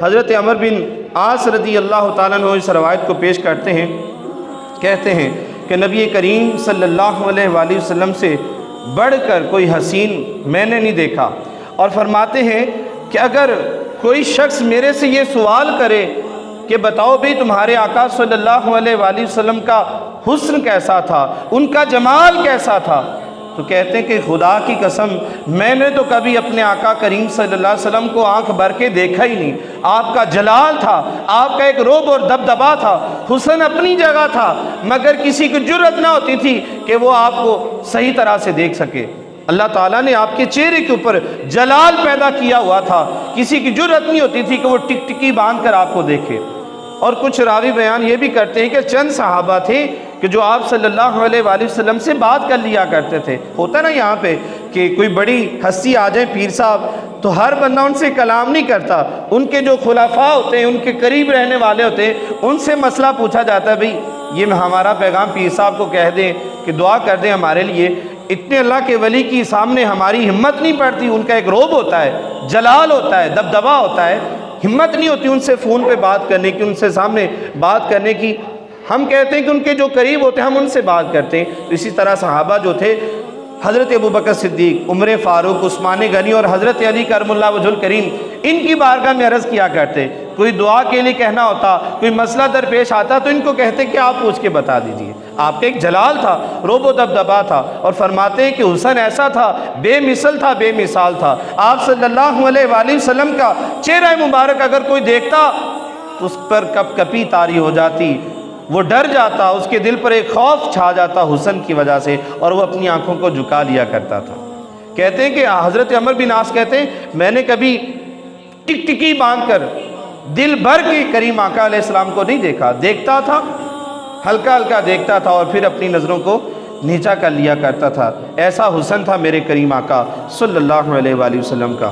حضرت عمر بن عاص رضی اللہ تعالیٰ عنہ اس روایت کو پیش کرتے ہیں، کہتے ہیں کہ نبی کریم صلی اللہ علیہ وآلہ وسلم سے بڑھ کر کوئی حسین میں نے نہیں دیکھا، اور فرماتے ہیں کہ اگر کوئی شخص میرے سے یہ سوال کرے کہ بتاؤ بھی تمہارے آقا صلی اللہ علیہ وآلہ وسلم کا حسن کیسا تھا، ان کا جمال کیسا تھا، تو کہتے ہیں کہ خدا کی قسم میں نے تو کبھی اپنے آقا کریم صلی اللہ علیہ وسلم کو آنکھ بھر کے دیکھا ہی نہیں۔ آپ کا جلال تھا، آپ کا ایک رعب اور دبدبا تھا، حسن اپنی جگہ تھا، مگر کسی کو جرأت نہ ہوتی تھی کہ وہ آپ کو صحیح طرح سے دیکھ سکے۔ اللہ تعالیٰ نے آپ کے چہرے کے اوپر جلال پیدا کیا ہوا تھا، کسی کی جرأت نہیں ہوتی تھی کہ وہ ٹک ٹکی باندھ کر آپ کو دیکھے۔ اور کچھ راوی بیان یہ بھی کرتے ہیں کہ چند صحابہ تھے کہ جو آپ صلی اللہ علیہ وآلہ وسلم سے بات کر لیا کرتے تھے۔ ہوتا نا یہاں پہ کہ کوئی بڑی ہستی آ جائے پیر صاحب تو ہر بندہ ان سے کلام نہیں کرتا، ان کے جو خلفاء ہوتے ہیں، ان کے قریب رہنے والے ہوتے ہیں، ان سے مسئلہ پوچھا جاتا ہے، بھئی یہ ہمارا پیغام پیر صاحب کو کہہ دیں کہ دعا کر دیں ہمارے لیے۔ اتنے اللہ کے ولی کی سامنے ہماری ہمت نہیں پڑتی، ان کا ایک رعب ہوتا ہے، جلال ہوتا ہے، دبدبا ہوتا ہے، ہمت نہیں ہوتی ان سے فون پہ بات کرنے کی، ان سے سامنے بات کرنے کی۔ ہم کہتے ہیں کہ ان کے جو قریب ہوتے ہیں ہم ان سے بات کرتے ہیں۔ تو اسی طرح صحابہ جو تھے، حضرت ابوبکر صدیق، عمر فاروق، عثمان غنی اور حضرت علی کرم اللہ وجہ الکریم، ان کی بارگاہ میں عرض کیا کرتے، کوئی دعا کے لیے کہنا ہوتا، کوئی مسئلہ درپیش آتا تو ان کو کہتے کہ آپ پوچھ کے بتا دیجئے۔ آپ کا ایک جلال تھا، رعب و دبدبا تھا، اور فرماتے ہیں کہ حسن ایسا تھا، بے مثل تھا، بے مثال تھا۔ آپ صلی اللہ علیہ وآلہ وسلم کا چہرہ مبارک اگر کوئی دیکھتا تو اس پر کپ کپی طاری ہو جاتی، وہ ڈر جاتا، اس کے دل پر ایک خوف چھا جاتا حسن کی وجہ سے، اور وہ اپنی آنکھوں کو جھکا لیا کرتا تھا۔ کہتے ہیں کہ حضرت عمر بن عاص کہتے ہیں میں نے کبھی ٹک ٹکی باندھ کر دل بھر کے کریم آقا علیہ السلام کو نہیں دیکھا، دیکھتا تھا، ہلکا ہلکا دیکھتا تھا اور پھر اپنی نظروں کو نیچا کر لیا کرتا تھا۔ ایسا حسن تھا میرے کریم آقا صلی اللہ علیہ وآلہ وسلم کا۔